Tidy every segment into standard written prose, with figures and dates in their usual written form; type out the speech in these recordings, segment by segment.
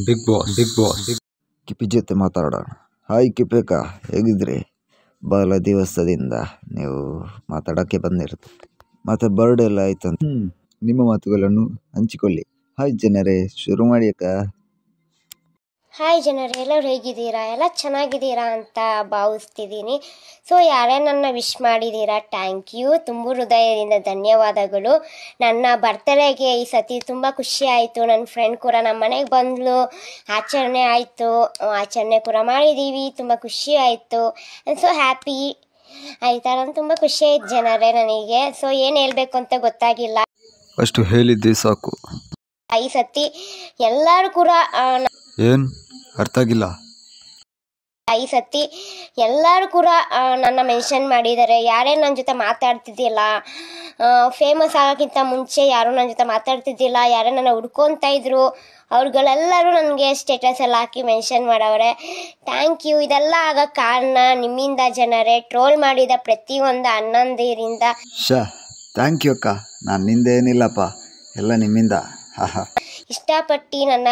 Big boss ಕಿಪಿ ಜೊತೆ ಮಾತಾಡೋಣ. Hi ಕಿಪೇಕ, ಹೇಗಿದ್ರಿ? ಬಹಳ ದಿವಸದಿಂದ ನೀವು ಮಾತಾಡೋಕ್ಕೆ ಬಂದಿರುತ್ತೆ. ಮತ್ತು ಬರ್ಡ್ ಎಲ್ಲ ಆಯ್ತಂತ ನಿಮ್ಮ ಮಾತುಗಳನ್ನು ಹಂಚಿಕೊಳ್ಳಿ. ಹಾಯ್ ಜನರೇ, ಶುರು ಮಾಡಿ ಅಕ್ಕ. ಹಾಯ್ ಜನರೇ, ಎಲ್ಲರೂ ಹೇಗಿದ್ದೀರಾ? ಎಲ್ಲ ಚೆನ್ನಾಗಿದ್ದೀರಾ ಅಂತ ಭಾವಿಸ್ತಿದ್ದೀನಿ. ಸೊ ಯಾರೇ ನನ್ನ ವಿಶ್ ಮಾಡಿದ್ದೀರಾ, ಥ್ಯಾಂಕ್ ಯು, ತುಂಬ ಹೃದಯದಿಂದ ಧನ್ಯವಾದಗಳು. ನನ್ನ ಬರ್ತಡೇಗೆ ಈ ಸತಿ ತುಂಬ ಖುಷಿ ಆಯಿತು. ನನ್ನ ಫ್ರೆಂಡ್ ಕೂಡ ನಮ್ಮ ಮನೆಗೆ ಬಂದಳು, ಆಚರಣೆ ಆಯಿತು, ಆಚರಣೆ ಕೂಡ ಮಾಡಿದ್ದೀವಿ, ತುಂಬ ಖುಷಿ ಆಯಿತು. ಸೊ ಹ್ಯಾಪಿ ಆಯಿತಾ, ನಾನು ತುಂಬ ಖುಷಿ ಆಯ್ತು ಜನರೇ ನನಗೆ. ಸೊ ಏನು ಹೇಳಬೇಕು ಅಂತ ಗೊತ್ತಾಗಿಲ್ಲ, ಅಷ್ಟು ಹೇಳಿದ್ದೆ ಸಾಕು. ಈ ಸತಿ ಎಲ್ಲರೂ ಕೂಡ ಏನು ಅರ್ಥ ಆಗಿಲ್ಲ? ಈ ಸತಿ ಎಲ್ಲರೂ ಕೂಡ ನನ್ನ ಮೆನ್ಷನ್ ಮಾಡಿದ್ದಾರೆ. ಯಾರೇ ನನ್ನ ಜೊತೆ ಮಾತಾಡ್ತಿದ್ದಿಲ್ಲ, ಫೇಮಸ್ ಆಗೋಕ್ಕಿಂತ ಮುಂಚೆ ಯಾರೂ ನನ್ನ ಜೊತೆ ಮಾತಾಡ್ತಿದ್ದಿಲ್ಲ, ಯಾರೇ ನನ್ನ ಹುಡ್ಕೊತಾ ಇದ್ರು, ಅವ್ರುಗಳೆಲ್ಲರೂ ನನಗೆ ಸ್ಟೇಟಸ್ ಎಲ್ಲ ಹಾಕಿ ಮೆನ್ಷನ್ ಮಾಡವ್ರೆ. Thank you. ಇದೆಲ್ಲ ಆಗೋಕ್ಕೆ ಕಾರಣ ನಿಮ್ಮಿಂದ ಜನರೇ. ಟ್ರೋಲ್ ಮಾಡಿದ ಪ್ರತಿಯೊಂದು ಅಣ್ಣಂದಿರಿಂದ ಥ್ಯಾಂಕ್ ಯು ಅಕ್ಕ. ನಾನು ನಿಂದೇನಿಲ್ಲಪ್ಪ, ಎಲ್ಲ ನಿಮ್ಮಿಂದ. ಇಷ್ಟಪಟ್ಟು ನನ್ನ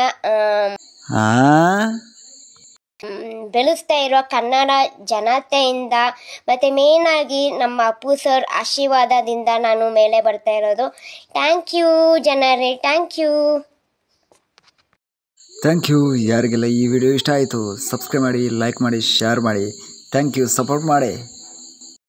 ಬೆಳೆಸ್ತಾ ಇರೋ ಕನ್ನಡ ಜನತೆಯಿಂದ ಮತ್ತು ಮೇಯ್ನಾಗಿ ನಮ್ಮ ಅಪ್ಪು ಸರ್ ಆಶೀರ್ವಾದದಿಂದ ನಾನು ಮೇಲೆ ಬರ್ತಾ ಇರೋದು. ಥ್ಯಾಂಕ್ ಯು ಜನರೇ, ಥ್ಯಾಂಕ್ ಯು. ಯಾರಿಗೆಲ್ಲ ಈ ವಿಡಿಯೋ ಇಷ್ಟ ಆಯಿತು, ಸಬ್ಸ್ಕ್ರೈಬ್ ಮಾಡಿ, ಲೈಕ್ ಮಾಡಿ, ಶೇರ್ ಮಾಡಿ. ಥ್ಯಾಂಕ್ ಯು, ಸಪೋರ್ಟ್ ಮಾಡಿ.